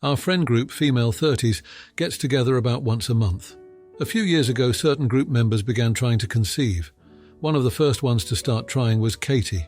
Our friend group, female 30s, gets together about once a month. A few years ago, certain group members began trying to conceive. One of the first ones to start trying was Katie.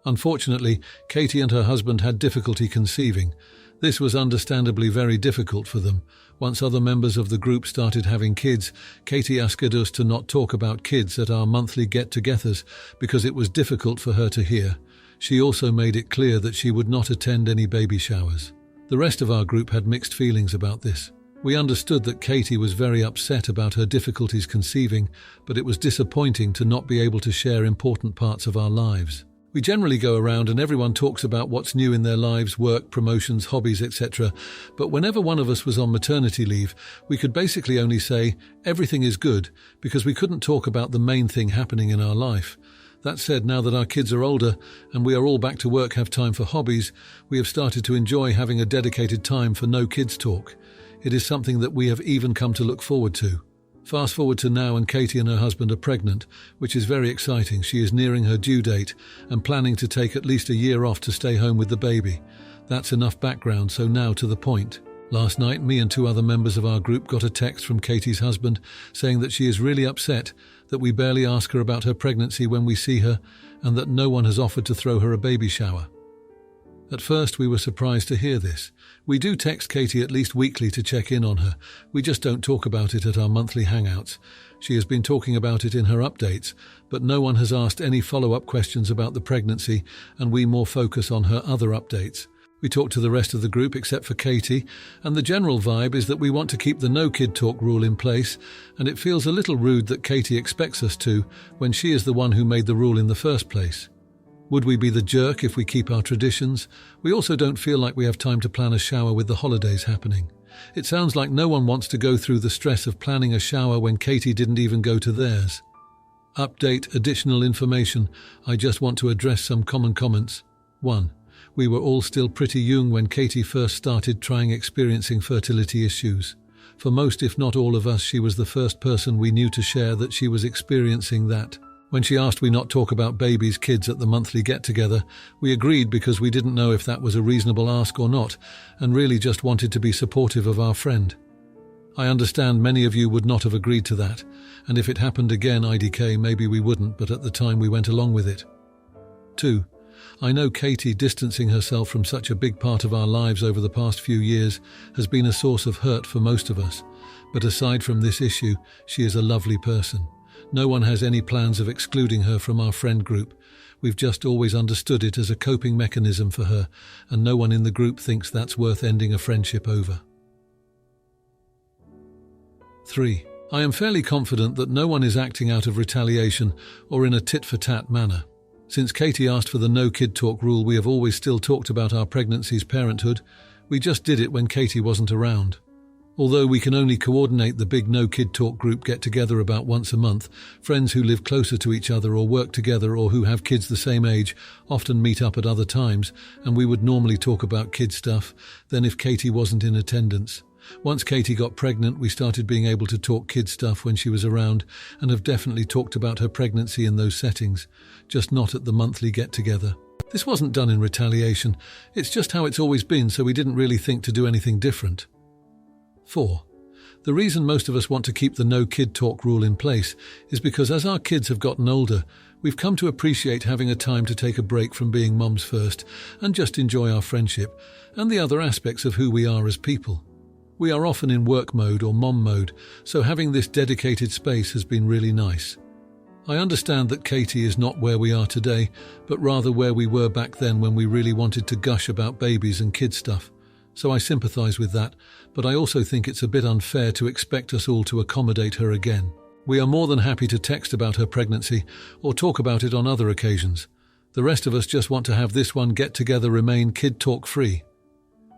Unfortunately, Katie and her husband had difficulty conceiving. This was understandably very difficult for them. Once other members of the group started having kids, Katie asked us to not talk about kids at our monthly get-togethers because it was difficult for her to hear. She also made it clear that she would not attend any baby showers. The rest of our group had mixed feelings about this. We understood that Katie was very upset about her difficulties conceiving, but it was disappointing to not be able to share important parts of our lives. We generally go around and everyone talks about what's new in their lives, work, promotions, hobbies, etc. But whenever one of us was on maternity leave, we could basically only say, everything is good, because we couldn't talk about the main thing happening in our life. That said, now that our kids are older and we are all back to work, have time for hobbies, we have started to enjoy having a dedicated time for no kids talk. It is something that we have even come to look forward to. Fast forward to now and Katie and her husband are pregnant, which is very exciting. She is nearing her due date and planning to take at least a year off to stay home with the baby. That's enough background, so now to the point. Last night, me and 2 other members of our group got a text from Katie's husband saying that she is really upset that we barely ask her about her pregnancy when we see her and that no one has offered to throw her a baby shower. At first, we were surprised to hear this. We do text Katie at least weekly to check in on her. We just don't talk about it at our monthly hangouts. She has been talking about it in her updates, but no one has asked any follow-up questions about the pregnancy, and we more focus on her other updates. We talk to the rest of the group except for Katie, and the general vibe is that we want to keep the no kid talk rule in place, and it feels a little rude that Katie expects us to when she is the one who made the rule in the first place. Would we be the jerk if we keep our traditions? We also don't feel like we have time to plan a shower with the holidays happening. It sounds like no one wants to go through the stress of planning a shower when Katie didn't even go to theirs. Update, additional information. I just want to address some common comments. 1. We were all still pretty young when Katie first started experiencing fertility issues. For most, if not all of us, she was the first person we knew to share that she was experiencing that. When she asked we not talk about babies, kids at the monthly get-together, we agreed because we didn't know if that was a reasonable ask or not, and really just wanted to be supportive of our friend. I understand many of you would not have agreed to that, and if it happened again, IDK, maybe we wouldn't, but at the time we went along with it. 2. I know Katie distancing herself from such a big part of our lives over the past few years has been a source of hurt for most of us, but aside from this issue, she is a lovely person. No one has any plans of excluding her from our friend group. We've just always understood it as a coping mechanism for her, and no one in the group thinks that's worth ending a friendship over. 3. I am fairly confident that no one is acting out of retaliation or in a tit-for-tat manner. Since Katie asked for the no kid talk rule, we have always still talked about our pregnancies, parenthood. We just did it when Katie wasn't around. Although we can only coordinate the big no kid talk group get together about once a month, friends who live closer to each other or work together or who have kids the same age often meet up at other times, and we would normally talk about kid stuff then if Katie wasn't in attendance. Once Katie got pregnant, we started being able to talk kid stuff when she was around and have definitely talked about her pregnancy in those settings, just not at the monthly get-together. This wasn't done in retaliation, it's just how it's always been, so we didn't really think to do anything different. 4. The reason most of us want to keep the no kid talk rule in place is because as our kids have gotten older, we've come to appreciate having a time to take a break from being mums first and just enjoy our friendship and the other aspects of who we are as people. We are often in work mode or mom mode, so having this dedicated space has been really nice. I understand that Katie is not where we are today, but rather where we were back then when we really wanted to gush about babies and kid stuff. So I sympathise with that, but I also think it's a bit unfair to expect us all to accommodate her again. We are more than happy to text about her pregnancy or talk about it on other occasions. The rest of us just want to have this one get-together remain kid talk free.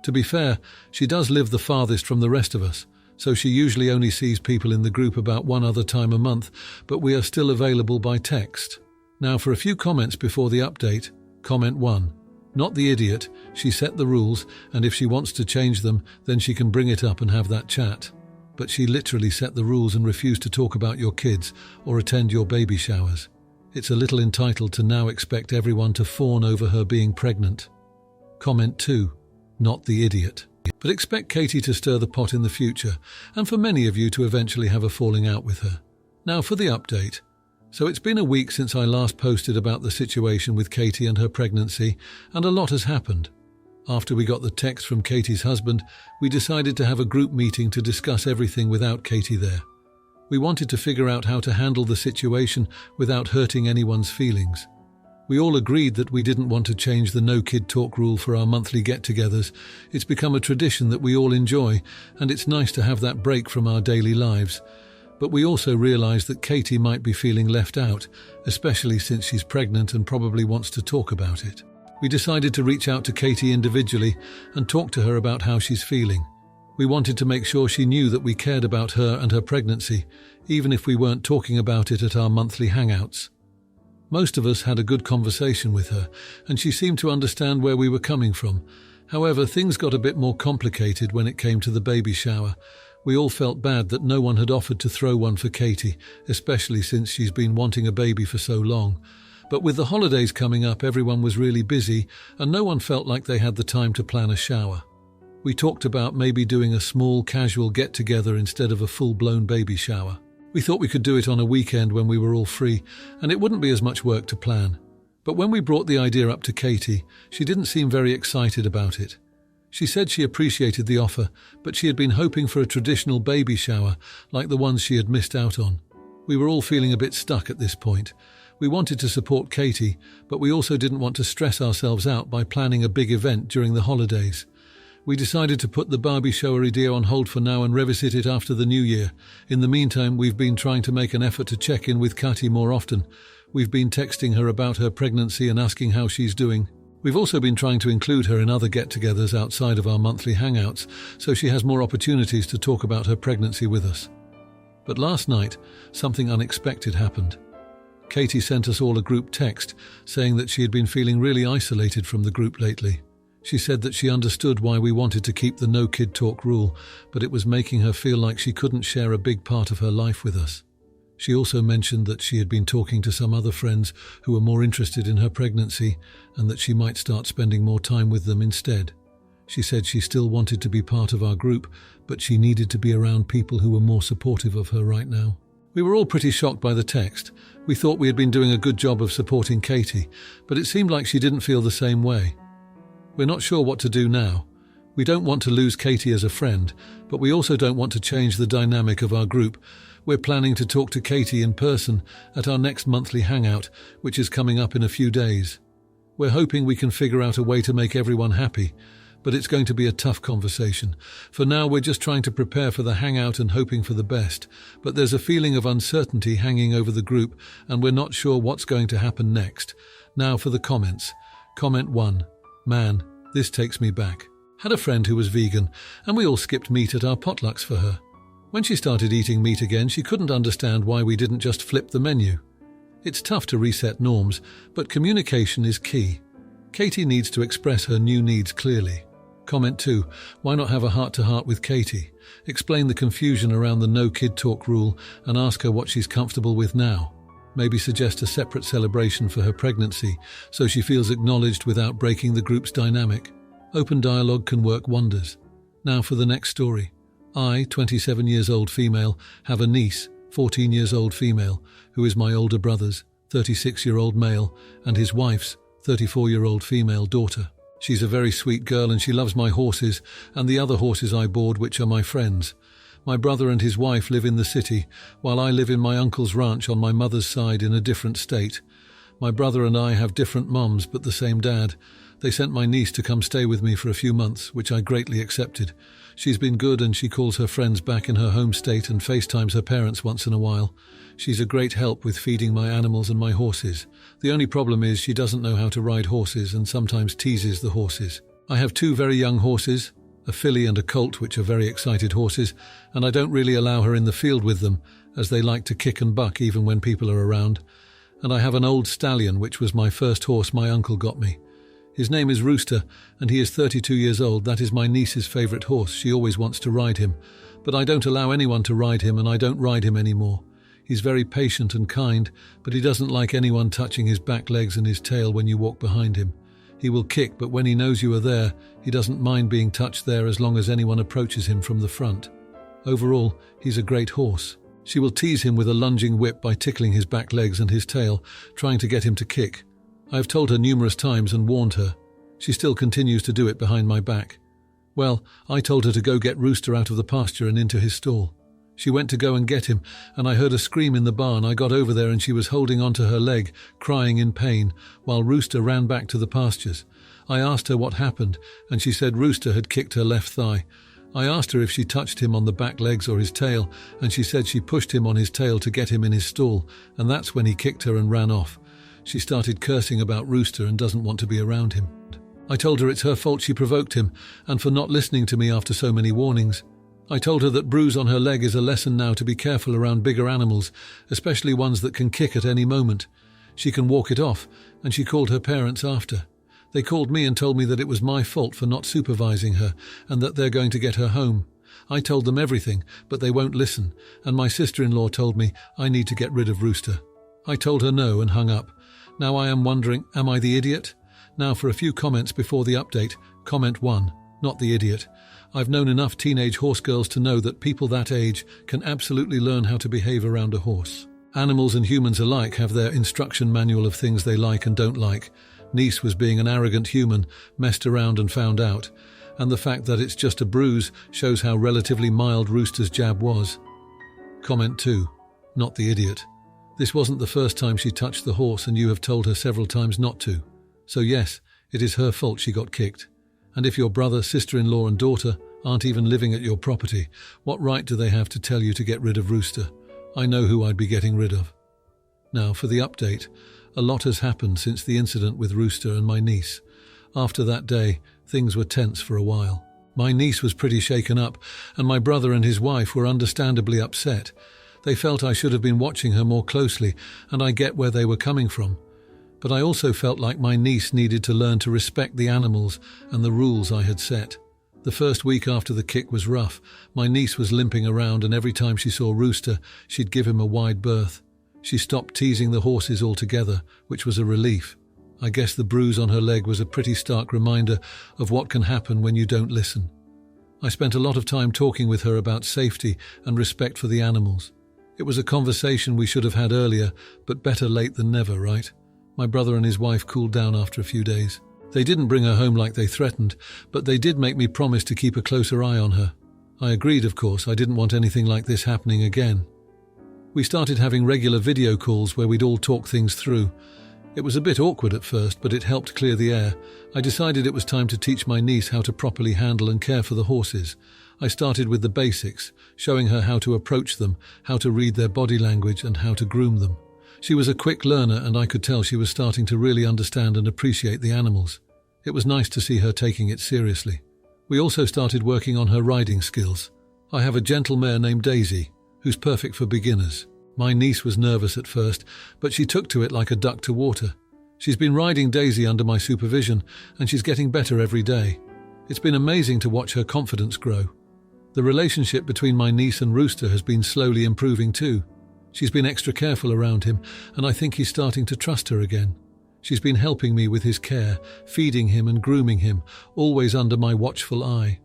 To be fair, she does live the farthest from the rest of us, so she usually only sees people in the group about one other time a month, but we are still available by text. Now for a few comments before the update. Comment 1. Not the idiot, she set the rules, and if she wants to change them, then she can bring it up and have that chat. But she literally set the rules and refused to talk about your kids or attend your baby showers. It's a little entitled to now expect everyone to fawn over her being pregnant. Comment 2. Not the idiot. But expect Katie to stir the pot in the future, and for many of you to eventually have a falling out with her. Now for the update. So it's been a week since I last posted about the situation with Katie and her pregnancy, and a lot has happened. After we got the text from Katie's husband, we decided to have a group meeting to discuss everything without Katie there. We wanted to figure out how to handle the situation without hurting anyone's feelings. We all agreed that we didn't want to change the no kid talk rule for our monthly get-togethers. It's become a tradition that we all enjoy, and it's nice to have that break from our daily lives. But we also realised that Katie might be feeling left out, especially since she's pregnant and probably wants to talk about it. We decided to reach out to Katie individually and talk to her about how she's feeling. We wanted to make sure she knew that we cared about her and her pregnancy, even if we weren't talking about it at our monthly hangouts. Most of us had a good conversation with her, and she seemed to understand where we were coming from. However, things got a bit more complicated when it came to the baby shower. We all felt bad that no one had offered to throw one for Katie, especially since she's been wanting a baby for so long. But with the holidays coming up, everyone was really busy, and no one felt like they had the time to plan a shower. We talked about maybe doing a small, casual get-together instead of a full-blown baby shower. We thought we could do it on a weekend when we were all free, and it wouldn't be as much work to plan. But when we brought the idea up to Katie, she didn't seem very excited about it. She said she appreciated the offer, but she had been hoping for a traditional baby shower, like the ones she had missed out on. We were all feeling a bit stuck at this point. We wanted to support Katie, but we also didn't want to stress ourselves out by planning a big event during the holidays. We decided to put the Barbie shower idea on hold for now and revisit it after the new year. In the meantime, we've been trying to make an effort to check in with Katie more often. We've been texting her about her pregnancy and asking how she's doing. We've also been trying to include her in other get-togethers outside of our monthly hangouts, so she has more opportunities to talk about her pregnancy with us. But last night, something unexpected happened. Katie sent us all a group text saying that she had been feeling really isolated from the group lately. She said that she understood why we wanted to keep the no kid talk rule, but it was making her feel like she couldn't share a big part of her life with us. She also mentioned that she had been talking to some other friends who were more interested in her pregnancy and that she might start spending more time with them instead. She said she still wanted to be part of our group, but she needed to be around people who were more supportive of her right now. We were all pretty shocked by the text. We thought we had been doing a good job of supporting Katie, but it seemed like she didn't feel the same way. We're not sure what to do now. We don't want to lose Katie as a friend, but we also don't want to change the dynamic of our group. We're planning to talk to Katie in person at our next monthly hangout, which is coming up in a few days. We're hoping we can figure out a way to make everyone happy, but it's going to be a tough conversation. For now, we're just trying to prepare for the hangout and hoping for the best, but there's a feeling of uncertainty hanging over the group, and we're not sure what's going to happen next. Now for the comments. Comment 1. Man, this takes me back. Had a friend who was vegan, and we all skipped meat at our potlucks for her. When she started eating meat again, she couldn't understand why we didn't just flip the menu. It's tough to reset norms, but communication is key. Katie needs to express her new needs clearly. Comment 2. Why not have a heart-to-heart with Katie? Explain the confusion around the no kid talk rule and ask her what she's comfortable with now. Maybe suggest a separate celebration for her pregnancy so she feels acknowledged without breaking the group's dynamic. Open dialogue can work wonders. Now for the next story. I, 27 years old female, have a niece, 14 years old female, who is my older brother's, 36-year-old male, and his wife's, 34-year-old female daughter. She's a very sweet girl and she loves my horses and the other horses I board, which are my friends. My brother and his wife live in the city, while I live in my uncle's ranch on my mother's side in a different state. My brother and I have different moms but the same dad. They sent my niece to come stay with me for a few months, which I greatly accepted. She's been good and she calls her friends back in her home state and FaceTimes her parents once in a while. She's a great help with feeding my animals and my horses. The only problem is she doesn't know how to ride horses and sometimes teases the horses. I have 2 very young horses, a filly and a colt, which are very excited horses, and I don't really allow her in the field with them, as they like to kick and buck even when people are around. And I have an old stallion, which was my first horse my uncle got me. His name is Rooster, and he is 32 years old. That is my niece's favourite horse. She always wants to ride him. But I don't allow anyone to ride him, and I don't ride him anymore. He's very patient and kind, but he doesn't like anyone touching his back legs and his tail when you walk behind him. He will kick, but when he knows you are there, he doesn't mind being touched there as long as anyone approaches him from the front. Overall, he's a great horse. She will tease him with a lunging whip by tickling his back legs and his tail, trying to get him to kick. I have told her numerous times and warned her. She still continues to do it behind my back. Well, I told her to go get Rooster out of the pasture and into his stall. She went to go and get him, and I heard a scream in the barn. I got over there and she was holding onto her leg, crying in pain, while Rooster ran back to the pastures. I asked her what happened, and she said Rooster had kicked her left thigh. I asked her if she touched him on the back legs or his tail, and she said she pushed him on his tail to get him in his stall, and that's when he kicked her and ran off. She started cursing about Rooster and doesn't want to be around him. I told her it's her fault she provoked him, and for not listening to me after so many warnings. I told her that bruise on her leg is a lesson now to be careful around bigger animals, especially ones that can kick at any moment. She can walk it off, and she called her parents after. They called me and told me that it was my fault for not supervising her, and that they're going to get her home. I told them everything, but they won't listen, and my sister-in-law told me I need to get rid of Rooster. I told her no and hung up. Now I am wondering, am I the idiot? Now for a few comments before the update. Comment 1. Not the idiot. I've known enough teenage horse girls to know that people that age can absolutely learn how to behave around a horse. Animals and humans alike have their instruction manual of things they like and don't like. Niece was being an arrogant human, messed around and found out. And the fact that it's just a bruise shows how relatively mild Rooster's jab was. Comment 2. Not the idiot. This wasn't the first time she touched the horse, and you have told her several times not to. So yes, it is her fault she got kicked. And if your brother, sister-in-law and daughter aren't even living at your property, what right do they have to tell you to get rid of Rooster? I know who I'd be getting rid of. Now for the update. A lot has happened since the incident with Rooster and my niece. After that day, things were tense for a while. My niece was pretty shaken up, and my brother and his wife were understandably upset. They felt I should have been watching her more closely, and I get where they were coming from. But I also felt like my niece needed to learn to respect the animals and the rules I had set. The first week after the kick was rough. My niece was limping around, and every time she saw Rooster, she'd give him a wide berth. She stopped teasing the horses altogether, which was a relief. I guess the bruise on her leg was a pretty stark reminder of what can happen when you don't listen. I spent a lot of time talking with her about safety and respect for the animals. It was a conversation we should have had earlier, but better late than never, right? My brother and his wife cooled down after a few days. They didn't bring her home like they threatened, but they did make me promise to keep a closer eye on her. I agreed, of course. I didn't want anything like this happening again. We started having regular video calls where we'd all talk things through. It was a bit awkward at first, but it helped clear the air. I decided it was time to teach my niece how to properly handle and care for the horses. I started with the basics, showing her how to approach them, how to read their body language, and how to groom them. She was a quick learner, and I could tell she was starting to really understand and appreciate the animals. It was nice to see her taking it seriously. We also started working on her riding skills. I have a gentle mare named Daisy, who's perfect for beginners. My niece was nervous at first, but she took to it like a duck to water. She's been riding Daisy under my supervision, and she's getting better every day. It's been amazing to watch her confidence grow. The relationship between my niece and Rooster has been slowly improving too. She's been extra careful around him, and I think he's starting to trust her again. She's been helping me with his care, feeding him and grooming him, always under my watchful eye.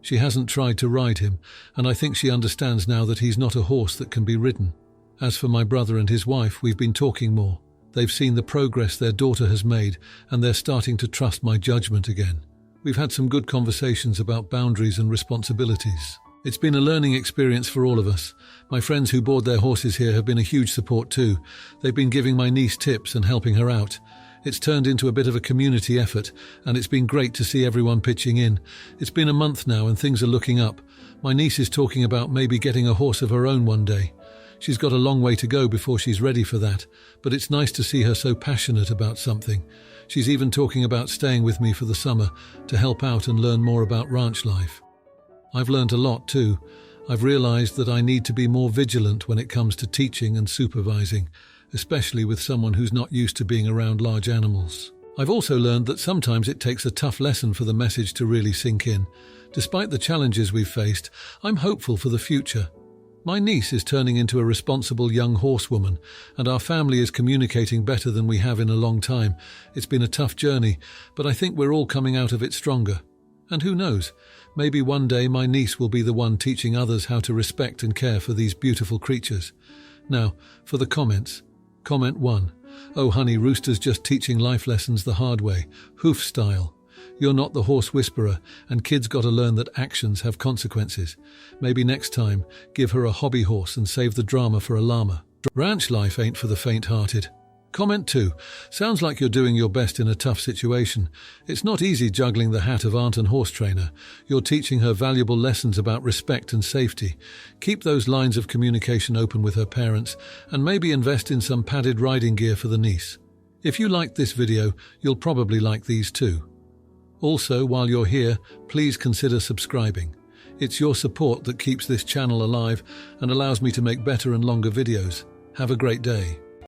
She hasn't tried to ride him, and I think she understands now that he's not a horse that can be ridden. As for my brother and his wife, we've been talking more. They've seen the progress their daughter has made, and they're starting to trust my judgment again. We've had some good conversations about boundaries and responsibilities. It's been a learning experience for all of us. My friends who board their horses here have been a huge support too. They've been giving my niece tips and helping her out. It's turned into a bit of a community effort, and it's been great to see everyone pitching in. It's been a month now and things are looking up. My niece is talking about maybe getting a horse of her own one day. She's got a long way to go before she's ready for that, but it's nice to see her so passionate about something. She's even talking about staying with me for the summer to help out and learn more about ranch life. I've learned a lot too. I've realized that I need to be more vigilant when it comes to teaching and supervising, especially with someone who's not used to being around large animals. I've also learned that sometimes it takes a tough lesson for the message to really sink in. Despite the challenges we've faced, I'm hopeful for the future. My niece is turning into a responsible young horsewoman, and our family is communicating better than we have in a long time. It's been a tough journey, but I think we're all coming out of it stronger. And who knows, maybe one day my niece will be the one teaching others how to respect and care for these beautiful creatures. Now, for the comments. Comment 1. Oh honey, Rooster's just teaching life lessons the hard way, hoof style. You're not the horse whisperer, and kids gotta learn that actions have consequences. Maybe next time, give her a hobby horse and save the drama for a llama. Ranch life ain't for the faint-hearted. Comment 2. Sounds like you're doing your best in a tough situation. It's not easy juggling the hat of aunt and horse trainer. You're teaching her valuable lessons about respect and safety. Keep those lines of communication open with her parents, and maybe invest in some padded riding gear for the niece. If you liked this video, you'll probably like these too. Also, while you're here, please consider subscribing. It's your support that keeps this channel alive and allows me to make better and longer videos. Have a great day.